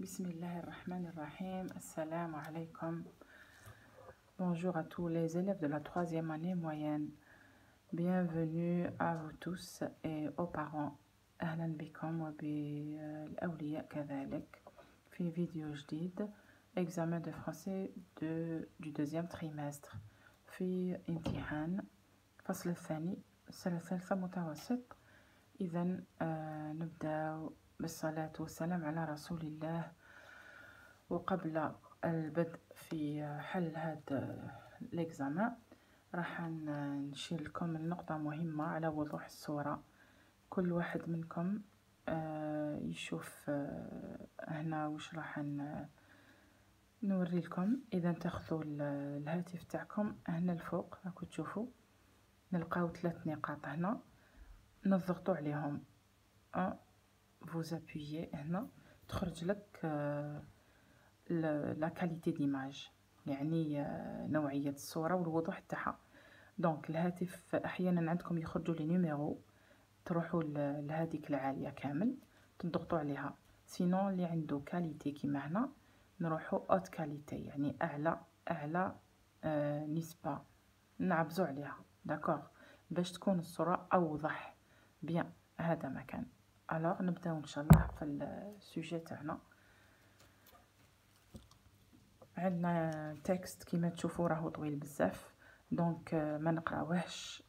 Bismillah ar-Rahman ar-Rahim. Assalamu alaikum. Bonjour à tous les élèves de la 3e année moyenne. Bienvenue à vous tous et aux parents. أهلا بكم وبالأولياء كذلك في فيديو جديد. Examen de français du deuxième trimestre في امتحان فصل الثاني السنة الثالثة متوسط. إذا نبدأ بالصلاة والسلام على رسول الله. وقبل البدء في حل هذا الإكزامان راح نشير لكم النقطة مهمة على وضوح الصورة. كل واحد منكم يشوف هنا وش راح نوري لكم. إذا تاخذوا الهاتف تاعكم هنا الفوق راكم تشوفوا نلقاو 3 نقاط هنا نضغطوا عليهم. vous appuyez هنا تخرج لك لا كاليتي ديماج، يعني نوعية الصورة والوضوح تاعها. دونك الهاتف احيانا عندكم يخرجوا لي نيميرو، تروحوا لهذيك العالية كامل تضغطوا عليها. سينو اللي عنده كاليتي كيما هنا نروحوا اوت كاليتي، يعني اعلى نسبة نعبزوا عليها. داكوغ باش تكون الصورة اوضح. بيان هذا مكان. الوغ نبداو ان شاء الله في السوجي تاعنا. عندنا تكست كيما تشوفوا راهو طويل بزاف، دونك ما نقراوهش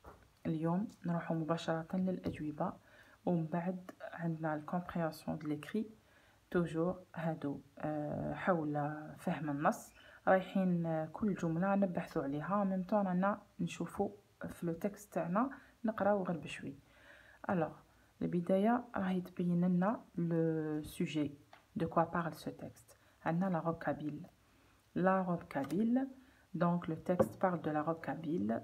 اليوم، نروحوا مباشرة للأجوبة ومن بعد عندنا الكومبريهنسيون دو ليكري. توجور هادو حول فهم النص، رايحين كل جملة نبحثوا عليها ميم طون رانا نشوفوا في لو تكست تاعنا نقراو غير بشوي. الوغ البداية راهي تبين لنا لو سوجي دو كوا بارل سو تكست. عندنا لا روب كابيل. La robe kabyle. Donc le texte parle de la robe kabyle.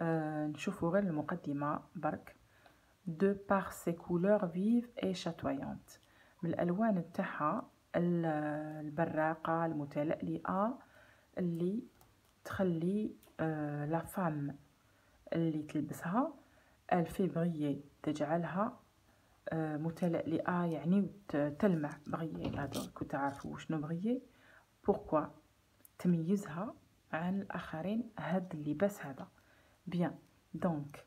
نشوفوا غير المقدمة برك. De par ses couleurs vives et chatoyantes. من الألوان تاعها البراقة المتلألئة اللي تخلي لا فام اللي تلبسها elle fait briller، تجعلها متلألئة، يعني تلمع. briller هذا كنت تعرفوا شنو briller. pourquoi تميزها عن الآخرين هاد اللباس هذا. بيان دونك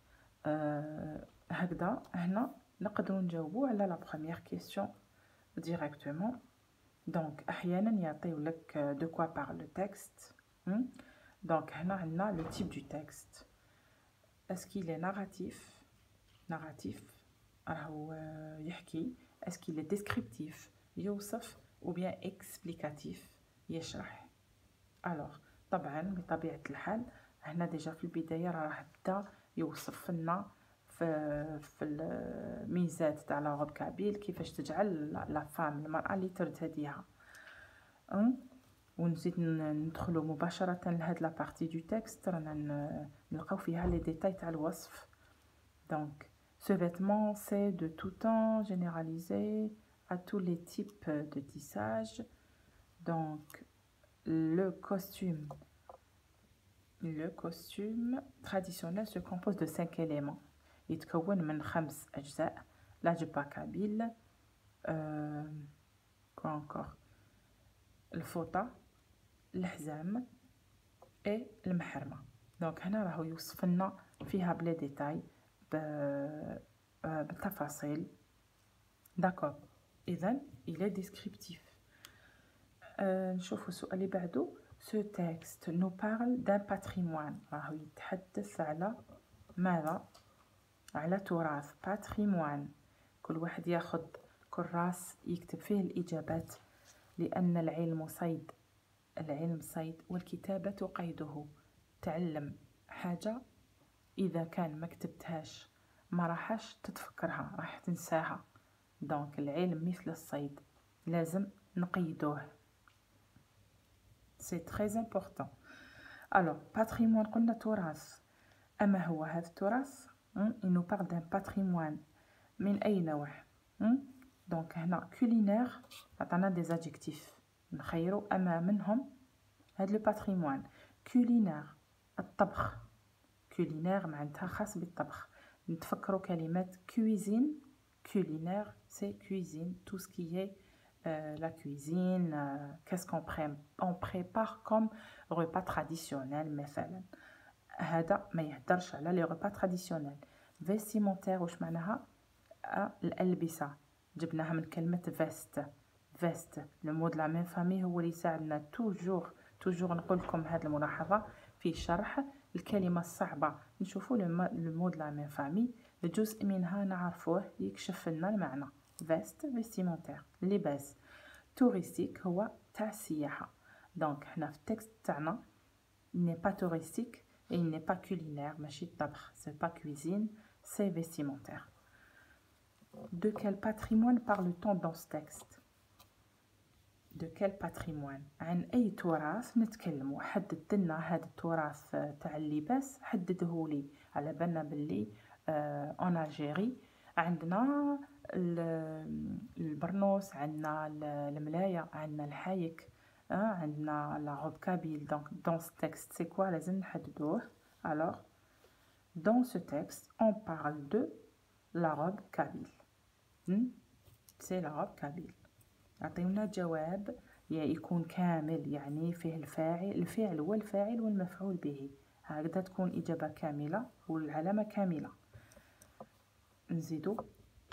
هكذا هنا نقدروا نجاوبوا على لا بروميير كيسيون ديريكتومون. دونك احيانا يعطيو لك دو كوا بارل لو تكست. دونك هنا عندنا لو تيب دو تكست. اسكي لي ناراتيف راهو يحكي، اسكي لي ديسكريبتيف يوصف، او بيان اكسبليكاتيف يشرح. الوغ طبعا بطبيعة الحال هنا ديجا في البداية راح بدا يوصف لنا في الميزات تاع لا روب كابيل، كيفاش تجعل لا فام المرأة اللي ترتديها. ونزيد ندخلوا مباشرة لهاد لا بارتي دو تكست رانا نلقاو فيها لي ديتاي تاع الوصف. دونك ce vêtement c'est de tout temps généralisé à tous les types de tissage. Donc le costume traditionnel se compose de 5 éléments. يتكون من 5 أجزاء. la jupa kabyle، quoi encore، الفوطة، الحزام et المحرمة. دونك هنا راهو يوصف لنا فيها بلي ديتاي بالتفاصيل. داكور إذن il est descriptif. نشوفوا السؤال اللي بعده. Ce texte nous parle d'un patrimoine. راهو يتحدث على ماذا؟ على تراث. patrimoine كل واحد ياخذ كراس يكتب فيه الإجابات، لأن العلم صيد والكتابة قيده. تعلم حاجة إذا كان ما كتبتهاش ما راحش تتفكرها، راح تنساها. دونك العلم مثل الصيد لازم نقيدوه. c'est très important. alors patrimoine قلنا تراث. أما هو هذا التراث il nous parle d'un patrimoine من أي نوع؟ دونك هنا culinaire عطانا دي adjectifs نخيروا أما منهم هاد لو patrimoine. culinaire الطبخ. culinaire معناتها خاص بالطبخ. نتفكروا كلمات cuisine. culinaire c'est cuisine tout ce qui est la cuisine, qu'est-ce on prépare comme repas traditionnel مثلا. هذا ما يهدرش على les repas traditionnels. vestimentaire واش معناها؟ الألبسة، جبناها من كلمة veste. le mot de la même famille هو اللي يساعدنا toujours نقول لكم هذه الملاحظة في شرح الكلمة الصعبة. نشوفوا le mot de la même famille جزء منها نعرفوه يكشف لنا المعنى. veste vestimentaire لباس. touristique هو تاع السياحة. دونك حنا في التكست تاعنا il n'est pas touristique et il n'est pas culinaire ماشي الطبخ c'est pas cuisine c'est vestimentaire. De quel patrimoine parle-t-on dans ce texte? De quel patrimoine؟ عن أي تراث نتكلموا؟ حدد لنا هذا التراث تاع اللباس، حدده لي على بالنا باللي en Algérie عندنا البرنوس، عندنا الملاية، عندنا الحايك، عندنا la robe kabyle. Donc dans ce texte c'est quoi لازم نحددوه. Alors dans ce texte on parle de la robe kabyle. c'est la robe kabyle. أعطيونا جواب يكون كامل، يعني فيه الفعل والفاعل والمفعول به، هكذا تكون إجابة كاملة والعلامة كاملة. نزيدو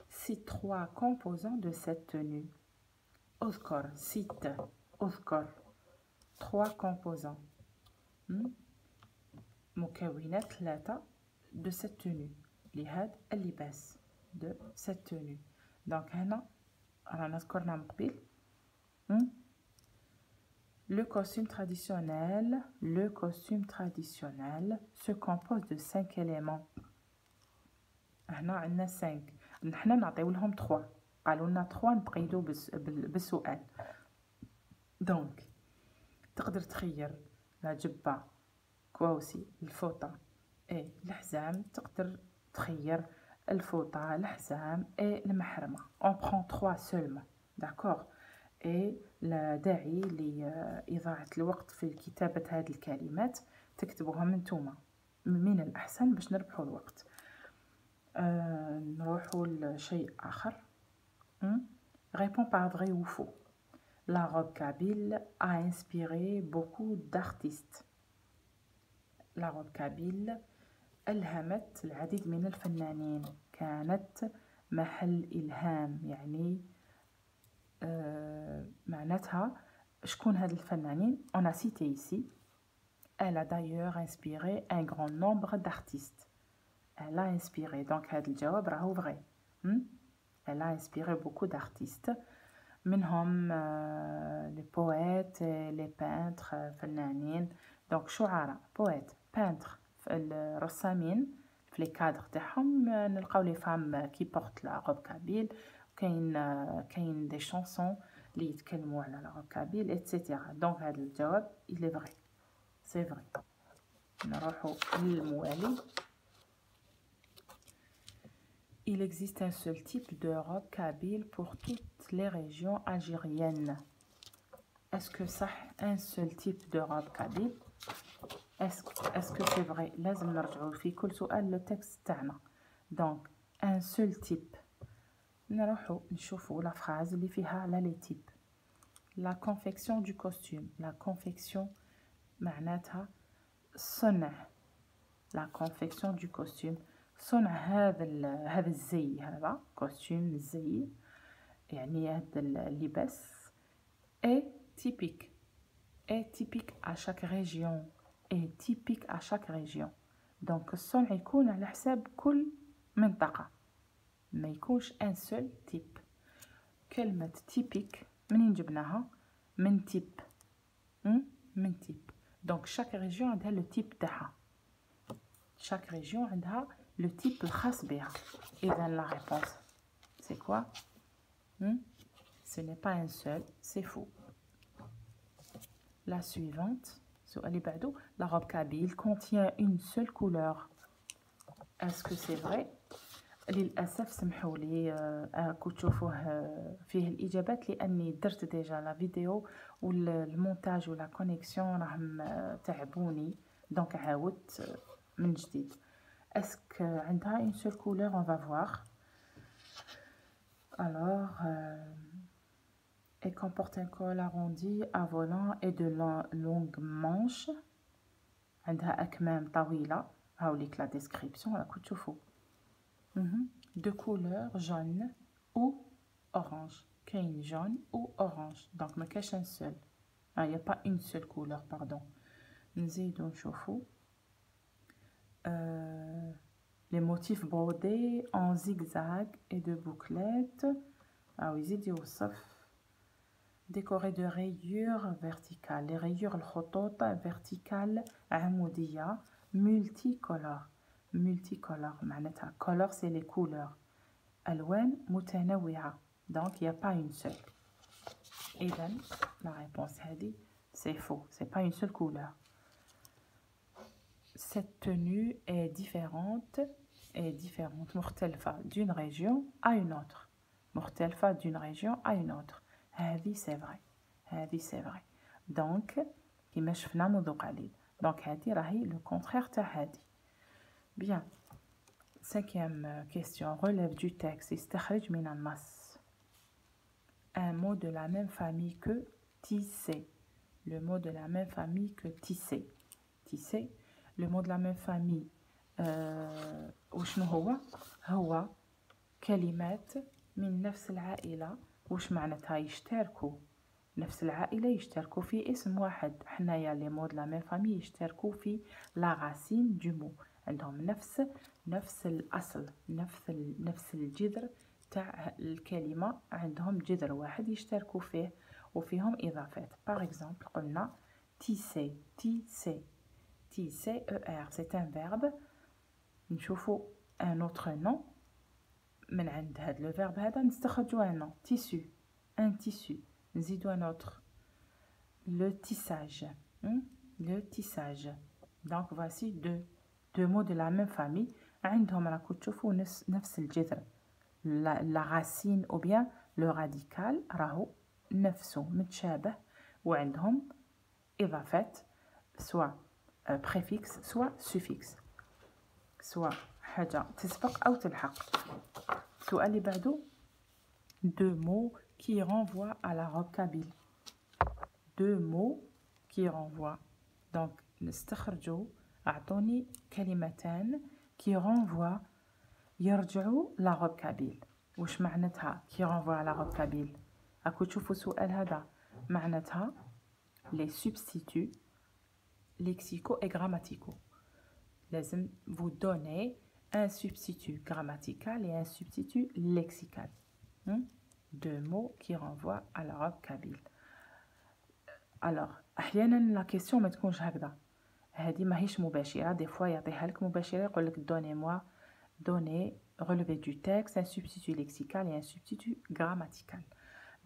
cite 3 composants de cette tenue. أذكر 3 composants، مكونات 3 de cette tenue، لهذا اللباس de cette tenue. donc هنا رانا ذكرنا من قبل le costume traditionnel se compose de 5 éléments. هنا عندنا 5، نحنا نعطيو لهم 3، قالوا لنا 3 نقيدو بالسؤال. دونك تقدر تخير لا جبة كواوسي الفوطة اي الحزام، تقدر تخير الفوطة الحزام اي المحرمة. on prend 3 seulement d'accord. اي لا داعي لإضاعة الوقت في كتابة هذه الكلمات، تكتبوها من نتوما من الأحسن باش نربحوا الوقت. نروحوا لشيء آخر. Réponds par vrai ou faux. La robe kabyle a inspiré beaucoup d'artistes. La robe kabyle ألهمت العديد من الفنانين، كانت محل إلهام، يعني معناتها شكون هاد الفنانين؟ on a cité ici. Elle a d'ailleurs inspiré un grand nombre d'artistes. Elle a inspiré، donc هاد الجواب راهو vrai. Elle a inspiré beaucoup d'artistes، منهم les poètes les peintres فنانين. donc شعراء poètes peintres الرسامين في لي كادر تاعهم نلقاو لي فام كي بورت لا روب كابيل، كاين دي شانسون اللي يتكلموا على لا روب كابيل ايتترا. دونك هذا الجواب il est vrai c'est vrai. نروحو للموالي. Il existe un seul type de robe kabyle pour toutes les régions algériennes. Est-ce que ça un seul type de robe kabyle? Est-ce que c'est vrai؟ لازم نرجعوا في كل سؤال لو تكست تاعنا. donc un seul type. نروحوا نشوفوا لا فراز اللي فيها على لي تيب. la confection du costume. la confection معناتها صنع. la confection du costume صنع هذا الزي، هذا كوستيم الزي يعني هذا اللباس. est typique à chaque région. est typique à chaque région. donc الصنع يكون على حساب كل منطقة، ما يكونش ان سول تيب. كلمة typique منين جبناها؟ من تيب. من تيب. donc chaque région عندها لو تيب تاعها، chaque région عندها le type الخاص بها. إذا la réponse c'est quoi? ce n'est pas un seul, c'est faux. La suivante السؤال اللي بعدو. la robe kabyle contient une seule couleur. est-ce que c'est vrai؟ للأسف سمحوا لي راكو تشوفوه فيه الإجابات لأني درت ديجا لا فيديو والمونتاج ولا كونيكسيون راهم تعبوني، دونك عاودت من جديد. اسك عندها une seule couleur؟ on va voir. alors Elle comporte un col arrondi à volant et de longues manches. عندها أكمام طويلة. هاوليك la description راكو تشوفوا. De couleur jaune ou orange. كاين jaune ou orange. Donc ما كاش un seul. Il n'y a pas une seule couleur, pardon. نزيدو نشوفوا. Les motifs brodés en zigzag et de bouclettes. يزيد يوصف. Décoré de rayures verticales. Les rayures الخطوط verticales عمودية multicolores. Multicolores معناتها color c'est les couleurs. ألوان متنوعة. Donc il n'y a pas une seule. إذن la réponse هذه c'est faux. C'est pas une seule couleur. Cette tenue est différente. مختلفة d'une région à une autre. مختلفة d'une région à une autre. هذه c'est vrai. هذه c'est vrai. Donc كما شفنا منذ قليل. Donc هذه راهي le contraire تاع هذه. Bien. Cinquième question. Relève du texte. استخرج من النص. Un mot de la même famille que tisser. Le mot de la même famille que tisser. Tisser. Le mot de la même famille. وشنو هو كلمات من نفس العائلة. وش معناتها يشتركوا نفس العائلة يشتركوا في اسم واحد. حنايا لي مود لا ميم فامي يشتركوا في لا راسين دو مو. عندهم نفس الأصل نفس الجذر تاع الكلمة. عندهم جذر واحد يشتركوا فيه وفيهم إضافات. باغ اكزومبل قلنا تيسي c'est un verbe. نشوفوا un autre nom من عند هاد لو فيرب هذا نستخرجوا un nom. tissu, un tissu. نزيدوا un autre. le tissage. Donc voici deux mots de la même famille. عندهم راكو تشوفوا نفس الجذر. la racine ou bien le radical راهو نفسه متشابه وعندهم إضافات soit préfixe soit suffixe. soit حاجة تسبق أو تلحق. السؤال اللي بعده. deux mots qui renvoient à la robe kabyle. deux mots qui renvoient. donc نستخرجوا. أعطوني كلمتان qui renvoient يرجعوا la robe kabyle. وش معناتها qui renvoient à la robe kabyle؟ أكو تشوفوا السؤال هذا معناتها les substituts lexicaux et grammaticaux. لازم vous donner un substitut grammatical et un substitut lexical. Deux mots qui renvoient à la robe kabyle. Alors احيانا la question ما تكونش هكذا. هذه ماهيش مباشره. des fois يعطيها لك مباشره يقول لك donnez relevé du texte un substitut lexical et un substitut grammatical.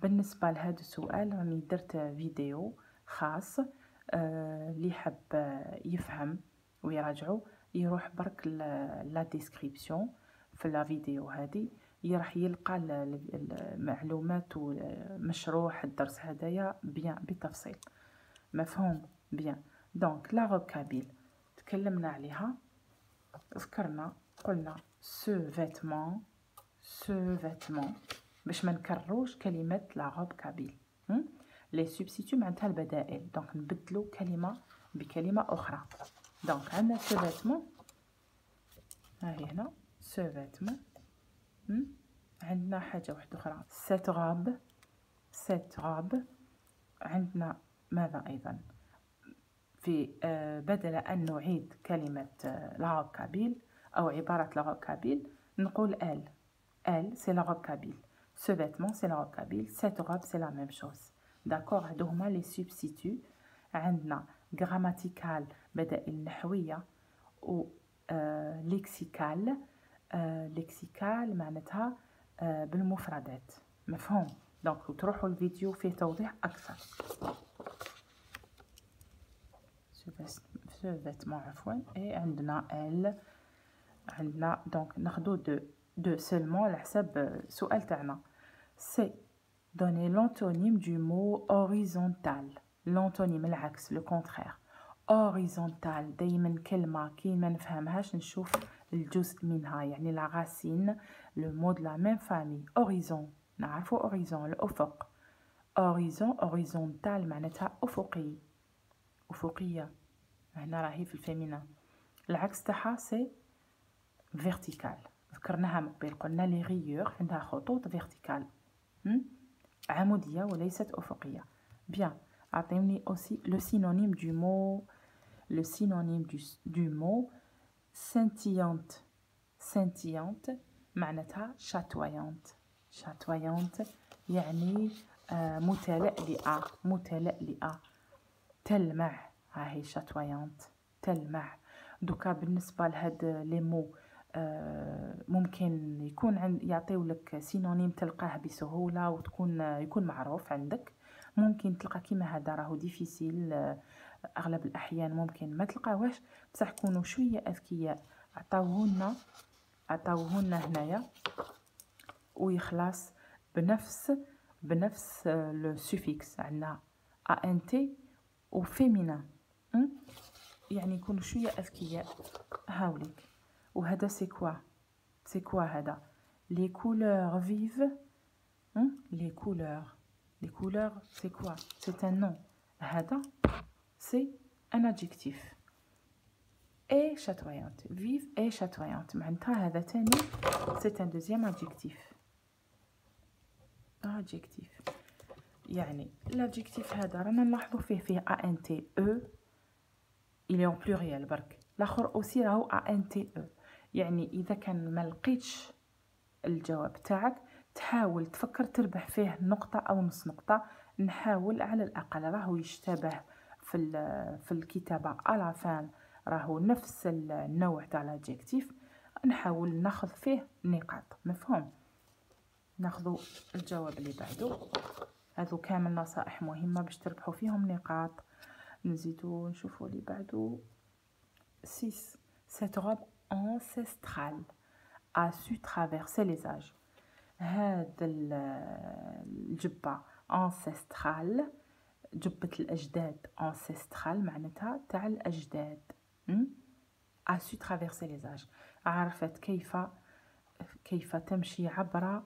بالنسبه لهذا السؤال راني درت فيديو خاص. اللي حب يفهم ويراجعوا يروح برك لا ديسكريبسيون في لا فيديو هذه راح يلقى المعلومات ومشروح الدرس هدايا بيان بالتفصيل. مفهوم بيان. دونك لا روب كابيل تكلمنا عليها. ذكرنا قلنا سو فيتمون باش ما نكرروش كلمه لا روب كابيل. لي سوبستيتو معناتها البدائل. دونك نبدلو كلمه بكلمه اخرى. دونك عندنا سو فيتمون. هاهي هنا سو فيتمون. عندنا حاجه واحده اخرى سيت غاب. عندنا ماذا ايضا في بدل ان نعيد كلمه لا روب كابيل او عباره لا روب كابيل نقول elle c'est la robe kabyle. ce vêtement c'est la robe kabyle. cette robe c'est la même chose. d'accord. هادو هما لي سوبستيتو. عندنا grammatical بدائل نحويه و ليكسيكال. ليكسيكال معناتها بالمفردات. مفهوم. دونك تروحوا الفيديو فيه توضيح اكثر. ce vêtement عفوا. et عندنا elle. عندنا دونك ناخذوا دو seulement على حسب السؤال تاعنا. c'est donner l'antonyme du mot horizontal. l'antonyme العكس le contraire. horizontal دايما كلمه كي ما نفهمهاش نشوف الجزء منها يعني لا racine le mot de la même famille. horizon نعرفوا horizon الأفق. horizon horizontal معناتها أفقي، أفقية، هنا راهي في الفيمينا. العكس تاعها سي فيرتيكال، ذكرناها من قبل قلنا لي غيور عندها خطوط فيرتيكال عمودية وليست أفقية. بيان، عطيوني aussi le synonyme du mot، le synonyme du mot scintillante. scintillante معناتها chatoyante. chatoyante يعني متلألئة، متلألئة، تلمع، هاهي chatoyante، تلمع. دوكا بالنسبة لهاد لي مو ممكن يكون يعطيو لك سينونيم تلقاه بسهولة يكون معروف عندك. ممكن تلقى كيما هذا راهو ديفيسيل، اغلب الاحيان ممكن ما تلقاوهش، بصح كونوا شويه اذكياء عطاوهولنا هنايا ويخلص بنفس لو سوفيكس. عندنا انت وفيمينا، يعني يكونوا شويه اذكياء. هاوليك، وهذا سي كوا هذا لي كولور فيف. لي كولور سي كوا؟ سي ان نون. هذا سي ان ادجيكتيف. اي شاتويانت، فيف اي شاتويانت معناتها هذا تاني سي ان دوزيام ادجيكتيف. ادجيكتيف يعني الادجيكتيف هذا رانا نلاحظوا فيه ا ان تي او، الي اون بلوريال برك. الاخر اوسي راهو ا ان تي او. يعني اذا كان ما لقيتش الجواب تاعك تحاول تفكر تربح فيه نقطة أو نص نقطة. نحاول على الأقل راهو يشتبه في الكتابة على فان، راهو نفس النوع تاع الادجيكتيف، نحاول ناخذ فيه نقاط. مفهوم؟ ناخذ الجواب اللي بعده. هذو كامل نصائح مهمة باش تربحوا فيهم نقاط. نزيدو نشوفوا اللي بعده. 6. Cette robe ancestrale a su traverser les âges. هاد الجبة ancestral، جبة الأجداد، ancestral معناتها تاع الأجداد. a su traverser les âges، عرفت كيف تمشي عبر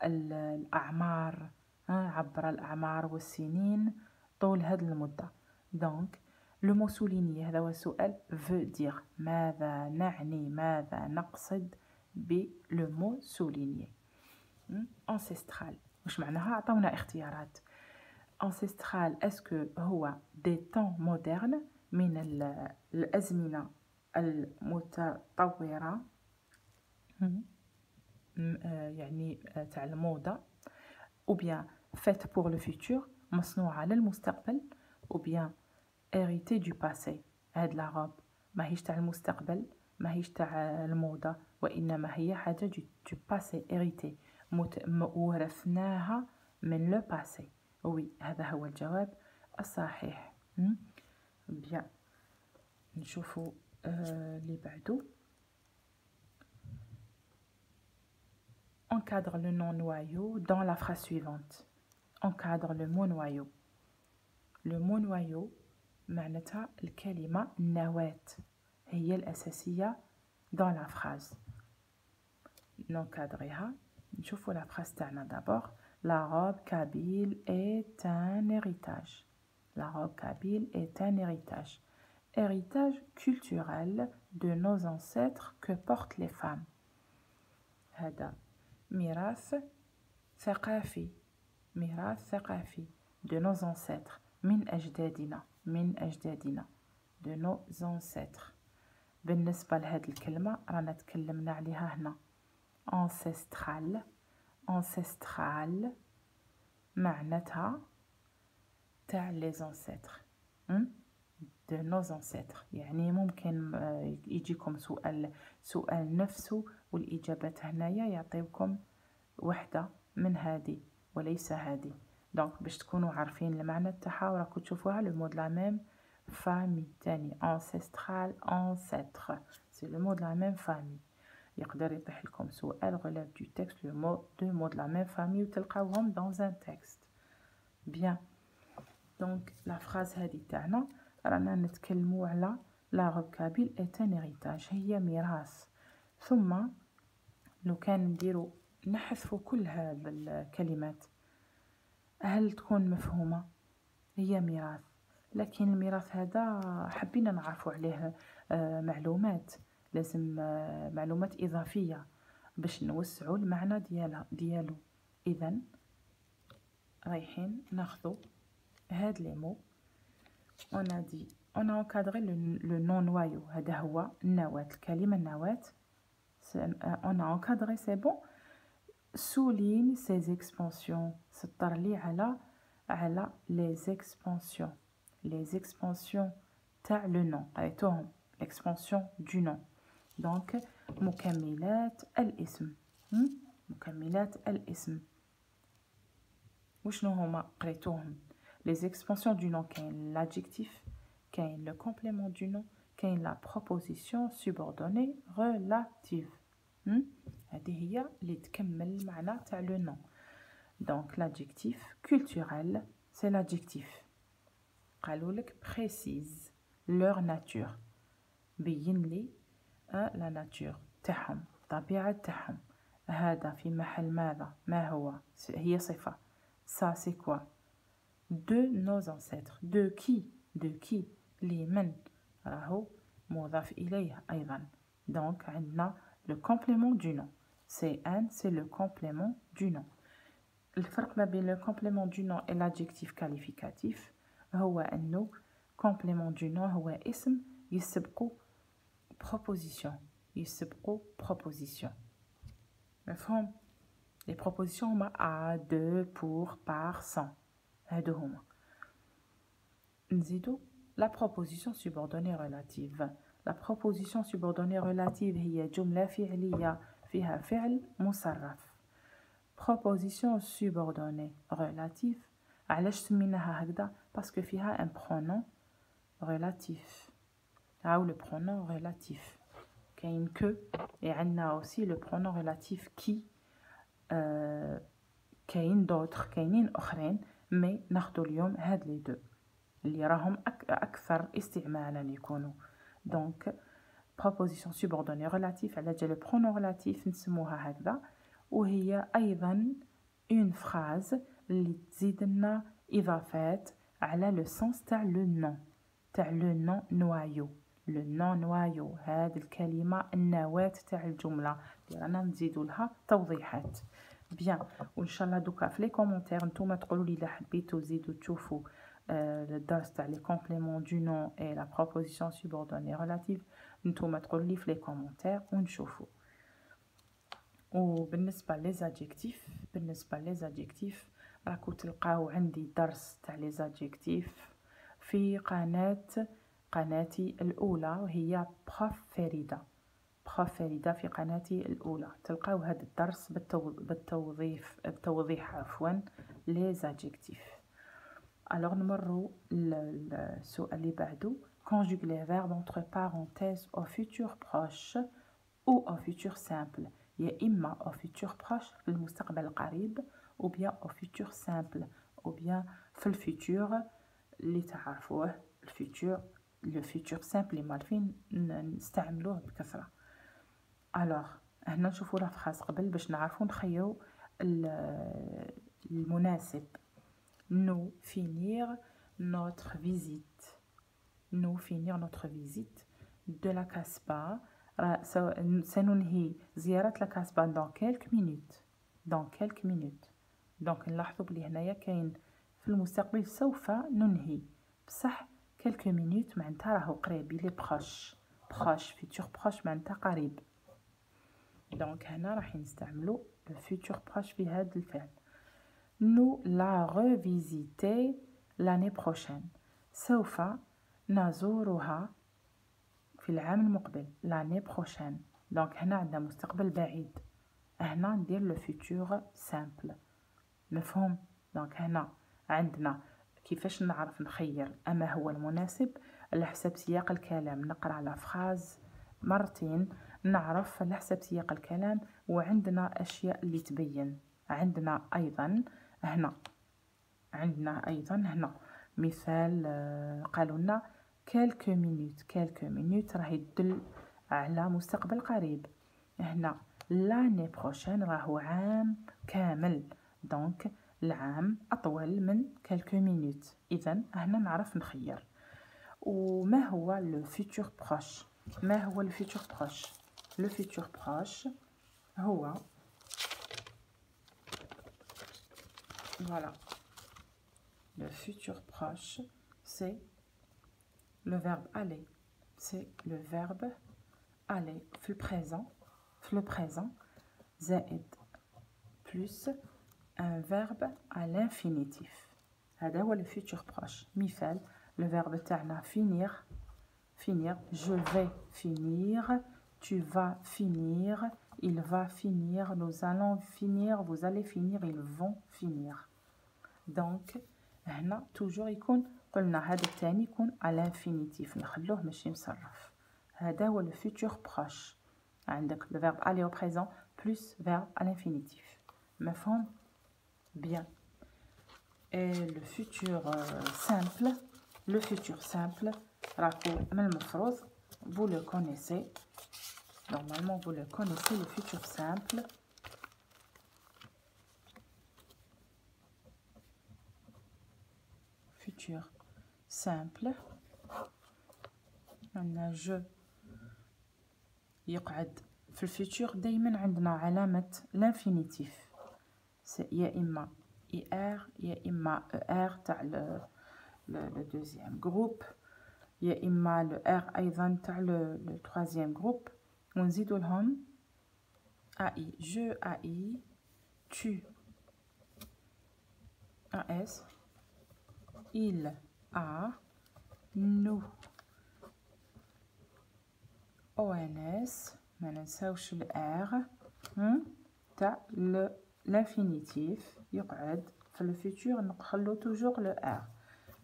الأعمار، عبر الأعمار والسنين طول هاد المدة. دونك لو مو سوليني، هذا هو السؤال، veut dire ماذا نعني، ماذا نقصد بلو مو سوليني. ancestral واش معناها؟ عطاونا اختيارات. ancestral اسكو هو دي طون مودرن، من الأزمنة المتطورة، يعني تاع الموضة، ou bien faite pour le futur، مصنوعة للمستقبل، ou bien hérité du passé. هاد لا روب ماهيش تاع المستقبل، ماهيش تاع الموضة، وإنما هي حاجة du passé، hérité، ورثناها من لو باسي. وي، هذا هو الجواب الصحيح. بيان، نشوفوا اللي بعده. Encadre le nom noyau dans la phrase suivante. Encadre le mot noyau. Le mot noyau معناتها الكلمة النواة، هي الأساسية dans la phrase. نكادريها، نشوفوا la phrase تاعنا d'abord. La robe kabyle est un héritage. La robe kabyle est un héritage. Héritage culturel de nos ancêtres que portent les femmes. هذا ميراث ثقافي، ميراث ثقافي de nos ancêtres، من أجدادنا de nos ancêtres. بالنسبة لهذه الكلمة رانا تكلمنا عليها هنا. ancestral معناتها تاع les ancêtres، de nos ancêtres. يعني ممكن يجيكم سؤال نفسه والإجابات هنايا يعطيوكم وحدة من هذه وليس هذه. دونك باش تكونوا عارفين المعنى تاعها وراكم تشوفوها لو مود لا ميم فامي. تاني ancestral، ancêtre، سي لو مود لا ميم فامي. يقدر يطيح لكم سؤال غلاف دو تكست لو مود دو مود لا ميم فامي وتلقاوهم دون ان تكست. بيان، دونك لا فراز هذه تاعنا رانا نتكلموا على لا روب كابيل ايت ان هيريتاج، هي ميراث. ثم لو كان نديرو نحذفوا كل هذه الكلمات، هل تكون مفهومة؟ هي ميراث، لكن الميراث هذا حبينا نعرفوا عليه معلومات، لازم معلومات إضافية باش نوسعوا المعنى ديالو. إذن رايحين ناخذوا هاد لي مو. on a dit on a encadré le non noyau، هذا هو النواة، الكلمة النواة. on a encadré c'est bon. souligne ces expansions، سطر لي على les expansions تاع le nom، قريتوهم l'expansion du nom. donc مكملات الاسم، مكملات الاسم وشنو هما قريتوهم؟ les expansions du nom، كاين l'adjectif، كاين le complément du nom، كاين la proposition subordonnée relative. هذه هي اللي تكمل المعنى تاع لو نون. دونك l'adjectif culturel c'est l'adjectif. قالوا لك précise leur nature، بين لي لا ناتور تاعهم، الطبيعة تاعهم. هذا في محل ماذا؟ ما هو؟ هي صفة. ça c'est quoi؟ de nos ancêtres. de qui لمن؟ راهو مضاف إليه أيضا. donc عندنا le complément du nom. c'est le complément du nom. الفرق ما بين le complément du nom et l'adjectif qualificatif هو أنه complément du nom هو اسم يسبقو proposition. مفهوم؟ les propositions هما à, de, pour, par, sans. هادو هما. نزيدو la proposition subordonnée relative. la proposition subordonnée relative هي جملة فعلية فيها فعل مصرف. proposition subordonnée relative علاش سميناها هكذا؟ باسكو فيها un pronom relatif. هاو le pronom relatif. كاين que et عندنا aussi le pronom relatif qui. كاين d'autres، كاينين اخرين، مي ناخدو اليوم هاد لي دو اللي راهم اكثر استعمالا يكونوا. دونك proposition subordonnée relative على جال pronom relatif نسموها هكذا، وهي ايضا اون فراز اللي تزيد لنا اضافات على لو سونس تاع لو نون، تاع لو نون نوايو. لو نون نوايو هاد الكلمة النواة تاع الجملة اللي رانا نزيدو لها توضيحات. بيان، وان شاء الله دوكا في لي كومونتير نتوما تقولوا لي الا حبيتو تزيدو تشوفوا الدرس تاع لي كومبليمون دو نون اي لا بروبوزيسيون سوبوردوني ريلاتيف، نتوما تقولوا لي في لي كومونتير ونشوفوا. وبالنسبه لي زادجيكتيف راكو تلقاو عندي درس تاع لي زادجيكتيف في قناتي الاولى، وهي بروف فريده في قناتي الاولى. تلقاو هذا الدرس بالتوضيح لي زادجيكتيف. alors نمروا للسؤال اللي بعده. conjugue les verbes entre parenthèses au futur proche ou au futur simple. يا إما au futur proche في المستقبل القريب، ou bien au futur simple، ou bien في الفيتور اللي تعرفوه، le futur simple اللي معرفين نستعملوه بكثرة. alors هنا نشوفوا لا فراس قبل باش نعرفوا نخيروا المناسب. nous finir notre visite de la Casbah. سننهي زيارة لا كاسبا dans quelques minutes. donc نلاحظوا بلي هنايا كاين في المستقبل سوف ننهي، بصح quelques minutes معناتها راهو قريب، لي بروش futur proche معناتها قريب. donc هنا راح نستعملوا le futur proche في هذا الفعل. nous la revisiter l'année prochaine. سوف نزورها في العام المقبل l'année prochaine. donc هنا عندنا مستقبل بعيد، هنا ندير le futur simple. مفهوم؟ donc هنا عندنا كيفاش نعرف نخير أما هو المناسب على حسب سياق الكلام. نقرأ على فراز مرتين نعرف على حسب سياق الكلام، وعندنا أشياء اللي تبين. عندنا أيضا هنا مثال قالوا لنا quelques minutes راهي تدل على مستقبل قريب. هنا l'année prochaine راهو عام كامل، donc العام أطول من quelques minutes. إذا هنا نعرف نخير. وما هو le futur proche؟ ما هو le futur proche؟ le futur proche هو voilà. Le futur proche, c'est le verbe aller. C'est le verbe aller. في le présent, زائد plus un verbe à l'infinitif. هذا هو le futur proche. مثال le verbe تاعنا finir. Finir. Je vais finir. Tu vas finir. Il va finir. Nous allons finir. Vous allez finir. Ils vont finir. Donc هنا توجور يكون قلنا هذا الثاني يكون على انفينيتيف نخلوه ماشي مصرف. هذا هو لو فيتور بروش. عندك لو فيرب aller au présent plus verbe à l'infinitif. مفهوم bien. Et le futur simple, le futur simple راكو من المفروض vous le connaissez. Normalement vous le connaissez le futur simple. Futur simple. عندنا جو يقعد في الفيتور دايما عندنا علامة لانفينيتيف. يا إما IR يا إما ER تاع le deuxième groupe يا إما le R أيضا تاع le troisième groupe. ونزيدو لهم AI. Je AI. Tu AS. Il a. Nous ONS. ما ننساوش ال R تاع l'infinitif يقعد في الفيتور نخلو toujours le R.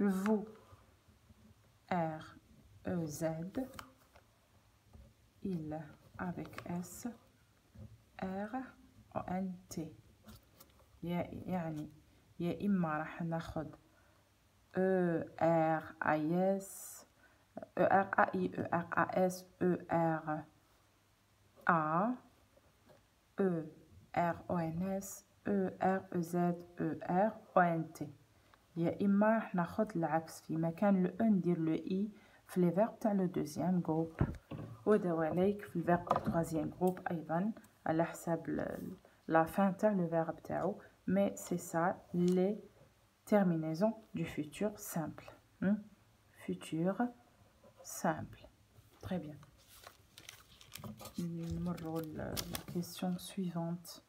Vous R E Z. Il avec S R O N T. يعني يا إما راح ناخد E R I S E R A I E R A S E R A E R O N S E R E Z E R O N T. يا إما راح ناخد العكس في مكان لو أن ندير لو إي في لي فيرب تاع لو دوزيام جروب ودواليك في الفيرب تاع التروازيام جروب أيضا على حساب لا فان تاع لو فيرب تاعو. مي سي سا لي terminaison du futur simple. Futur simple. Très bien. La question suivante.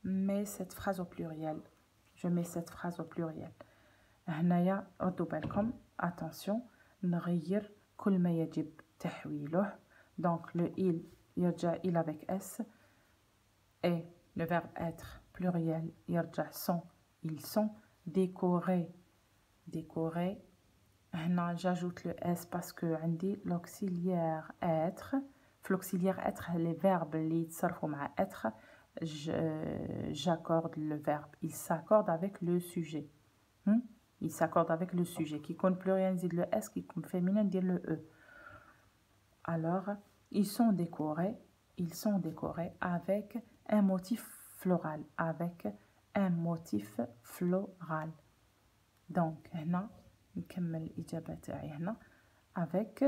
Mets cette phrase au pluriel. Je mets cette phrase au pluriel. هنايا ردوا بالكم. Attention. نغير كل ما يجب تحويله. Donc le il يرجع il avec S. Et le verbe être pluriel يرجع sont. Ils sont. Décorer. Décorer. هنا j'ajoute le S parce que عندي l'auxiliaire être. L'auxiliaire être les verbes اللي يتصرفوا مع être. J'accorde le verbe. Il s'accorde avec le sujet. Il s'accorde avec le sujet. Qui compte pluriel dit le S, qui compte féminin dit le E. Alors, ils sont décorés. Ils sont décorés avec un motif floral. Avec un motif floral. Donc, هنا نكمل الإجابة تاعي هنا avec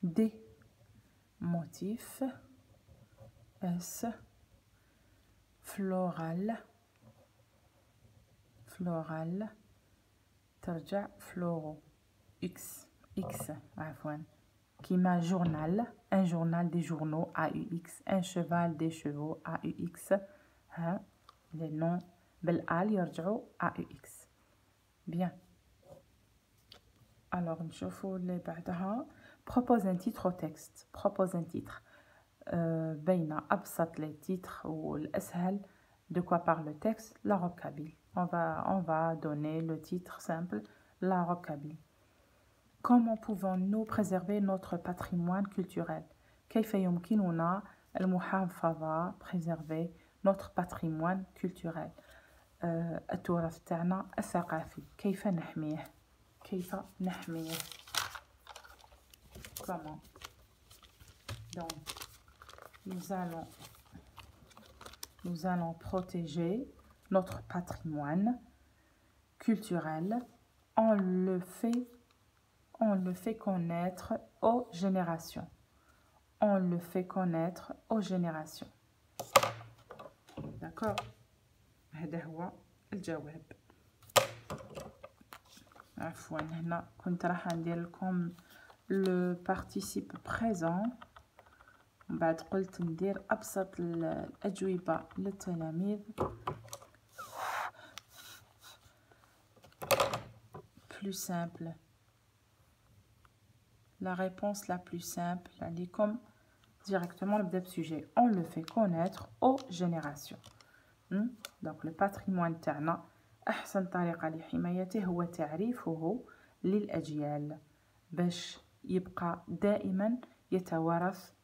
des motifs S floral floral ترجع floraux X عفوا كيما journal un journal des journaux AUX un cheval des chevaux AUX ها les noms بالآل يرجعوا AUX. Bien. Alors نشوفوا اللي بعدها. Propose un titre au texte. Propose un titre. بين أبسط les titres والأسهل. De quoi parle le texte? La rockabilly. On va donner le titre simple, la rockabilly. Comment pouvons-nous préserver notre patrimoine culturel? كيف يمكننا المحافظة préserver notre patrimoine culturel? التراث تاعنا الثقافي كيف نحميه؟ كيف نحميه؟ Comment? Donc nous allons protéger notre patrimoine culturel, on le fait connaître aux générations. On le fait connaître aux générations. D'accord. هذا هو الجواب. عفوا هنا كنت راح ندير لكم le participe présent. من بعد قلت ندير أبسط الأجوبة للتلاميذ. Plus simple. La réponse la plus simple, عليكم directement نبدأ بsujet. On le fait connaître aux générations. Donc le patrimoine تاعنا أحسن طريقة لحمايته هو تعريفه للأجيال باش يبقى دائما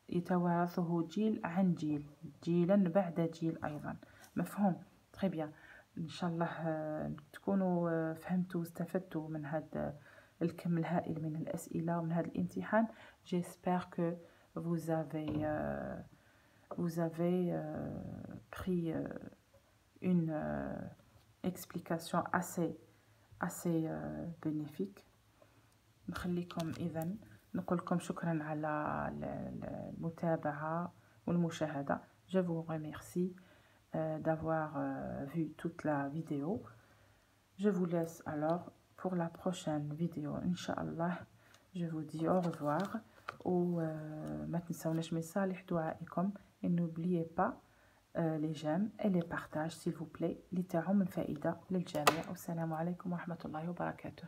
يتوارثه جيل عن جيل، جيلا بعد جيل أيضا. مفهوم؟ très bien. إن شاء الله تكونوا فهمتوا واستفدتوا من هذا الكم الهائل من الأسئلة ومن هذا الامتحان. J'espère que vous avez pris une explication assez bénéfique. نخليكم إذن نقول لكم شكرا على المتابعة والمشاهدة. Je vous remercie d'avoir vu toute la vidéo. Je vous laisse alors pour la prochaine vidéo. Inch'Allah, je vous dis au revoir. وما تنسوناش من صالح دعائكم. Et n'oubliez pas les j'aime et les partages s'il vous plaît. اللي تعم من فائدة للجميع. والسلام عليكم ورحمة الله وبركاته.